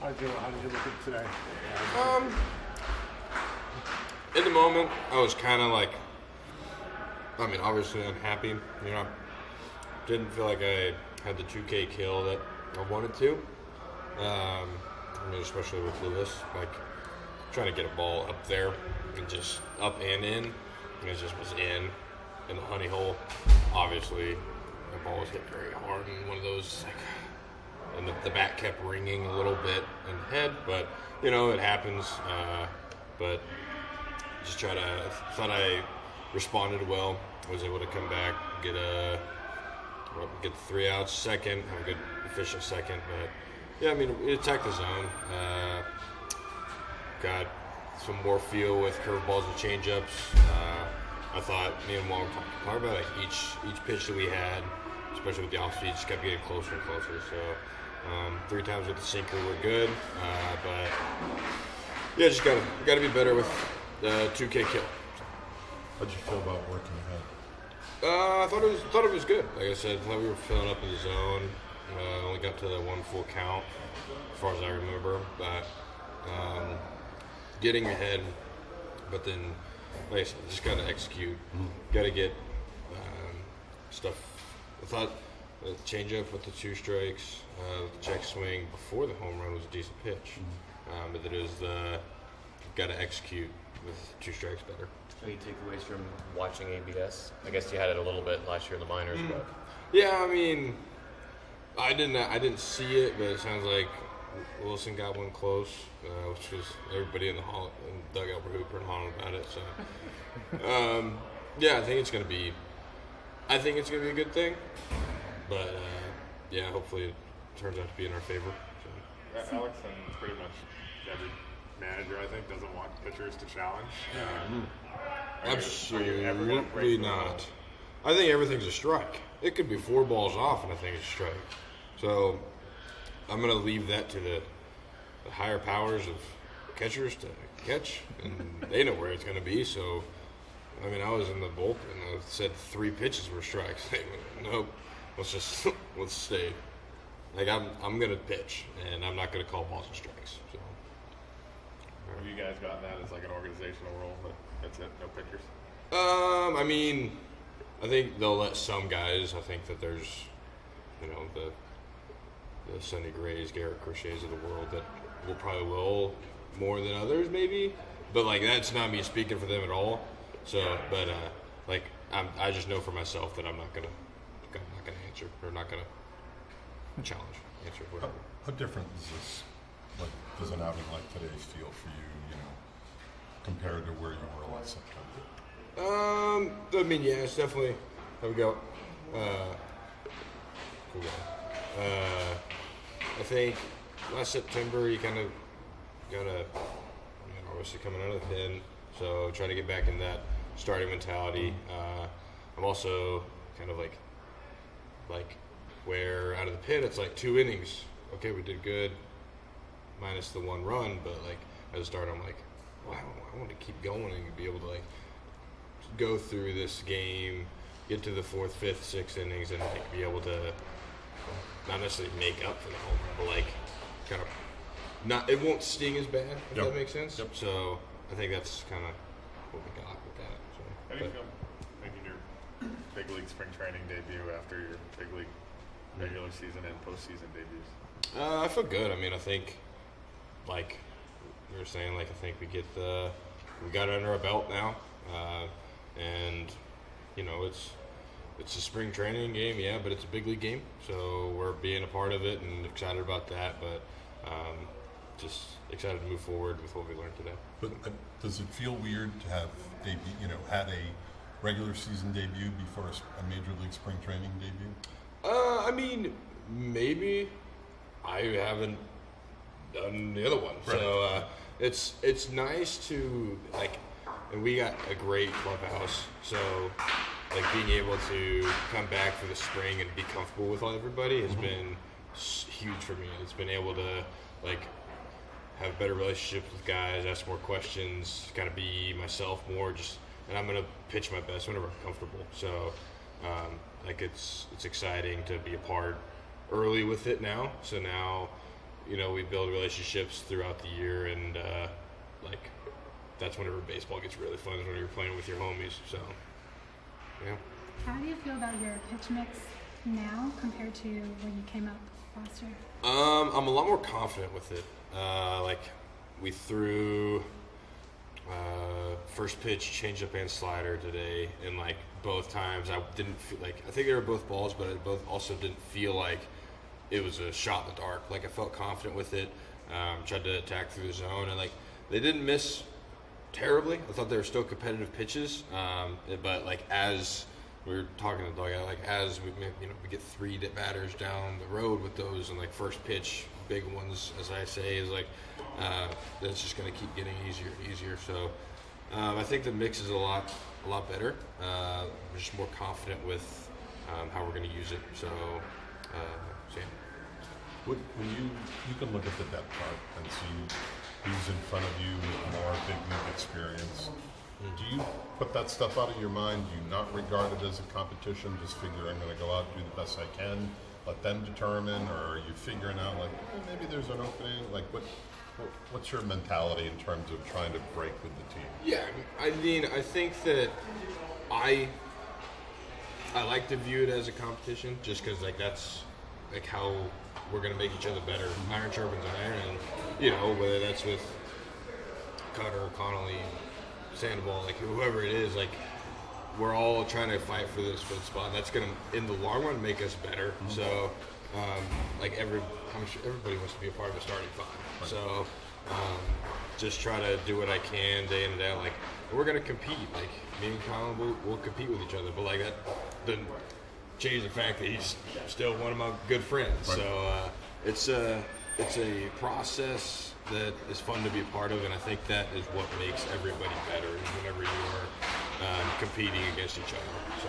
How did you look at today? In the moment, I was kind of like, obviously unhappy. You know, didn't feel like I had the 2K kill that I wanted to. Especially with Lewis, like trying to get a ball up there and just up and in. And it just was in the honey hole. Obviously, the ball was hit very hard, and one of those, like, and the bat kept ringing a little bit in the head, but it happens. But just thought I responded well. Was able to come back, get 3 outs, second, have a good efficient second. But yeah, we attacked the zone. Got some more feel with curveballs and changeups. I thought me and Wong talked about like each pitch that we had, especially with the off speed, just kept getting closer and closer. So 3 times with the sinker were good, but yeah, just gotta be better with the 2K kill. How'd you feel about working ahead? I thought it was good. Like I said, I thought we were filling up in the zone. Only got to the 1 full count, as far as I remember. But getting ahead, but then, like I said, just got to execute. Got to get stuff. I thought the changeup with the 2 strikes, the check swing before the home run was a decent pitch. But it was got to execute with 2 strikes better. Any takeaways from watching ABS? I guess you had it a little bit last year in the minors, but yeah, I didn't see it, but it sounds like Wilson got one close, which was everybody in the dugout were hooping and hollering about it. So, yeah, I think it's gonna be a good thing, but yeah, hopefully it turns out to be in our favor. So. Alex and pretty much every manager, I think, doesn't want pitchers to challenge. Absolutely not. I think everything's a strike. It could be 4 balls off, and I think it's a strike. So I'm going to leave that to the higher powers of catchers to catch, and they know where it's going to be. So, I was in the bullpen. I said 3 pitches were strikes. They went, nope, let's stay. Like, I'm going to pitch, and I'm not going to call balls and strikes. So. Have you guys gotten that as like an organizational role? That's it, no pitchers? I think they'll let some guys. I think that there's, the Sonny Grays, Garrett Crochets of the world that will more than others maybe. But like that's not me speaking for them at all. So, but I just know for myself that I'm not gonna answer or not gonna challenge answer whatever. How different is this? Like, does an outing like today's feel for you? Compared to where you were last September? Yeah, it's definitely. There we go. Cool guy. I think last September you kind of gotta, obviously coming out of the pen, so trying to get back in that starting mentality. I'm also kind of like where out of the pen it's like 2 innings. Okay, we did good, minus the 1 run, but like at the start I'm like, wow, I want to keep going and be able to like go through this game, get to the 4th, 5th, 6th innings, and like be able to not necessarily make up for the home run, but like kind of not. It won't sting as bad if that makes sense. Yep. So I think that's kind of what we got with that. So, how do you feel making your big league spring training debut after your big league regular season and postseason debuts? I feel good. I think like you were saying, like I think we got it under our belt now, and it's a spring training game, yeah, but it's a big league game, so we're being a part of it and excited about that. But just excited to move forward with what we learned today. But does it feel weird to have had a regular season debut before a major league spring training debut? Maybe. I haven't done the other one, right. So it's nice to like, and we got a great clubhouse, so like being able to come back for the spring and be comfortable with everybody has been huge for me. It's been able to like have better relationships with guys, ask more questions, kind of be myself more, and I'm gonna pitch my best whenever I'm comfortable. So it's exciting to be a part early with it now. So now we build relationships throughout the year, and like that's whenever baseball gets really fun, is when you're playing with your homies. So, yeah. How do you feel about your pitch mix now compared to when you came up last year? I'm a lot more confident with it. Like we threw first pitch, changeup, and slider today, and like both times I didn't feel like, I think they were both balls, but I both also didn't feel like it was a shot in the dark. Like I felt confident with it. Tried to attack through the zone, and like they didn't miss terribly. I thought they were still competitive pitches, but like as we were talking to the dugout, like as we get 3 batters down the road with those, and like first pitch, big ones, as I say, is like that's just going to keep getting easier and easier. So I think the mix is a lot better. I'm just more confident with how we're going to use it. So yeah. When you can look at the depth chart and see who's in front of you with more big league experience. Do you put that stuff out of your mind? Do you not regard it as a competition? Just figure I'm going to go out and do the best I can, let them determine, or are you figuring out like maybe there's an opening? Like what's your mentality in terms of trying to break with the team? Yeah, I mean, I think that I like to view it as a competition, just because like that's like how we're going to make each other better. Iron sharpens iron, and whether that's with Cutter, Connolly, Sandoval, like whoever it is, like we're all trying to fight for this fifth spot. And that's going to, in the long run, make us better. Mm-hmm. So, like I'm sure everybody wants to be a part of the starting five. Right. So, just try to do what I can day in and day out. Like we're going to compete. Like me and Colin, we'll compete with each other. But like that doesn't change the fact that he's still one of my good friends. Right. So it's a process that is fun to be a part of, and I think that is what makes everybody better, is whenever you are competing against each other. So.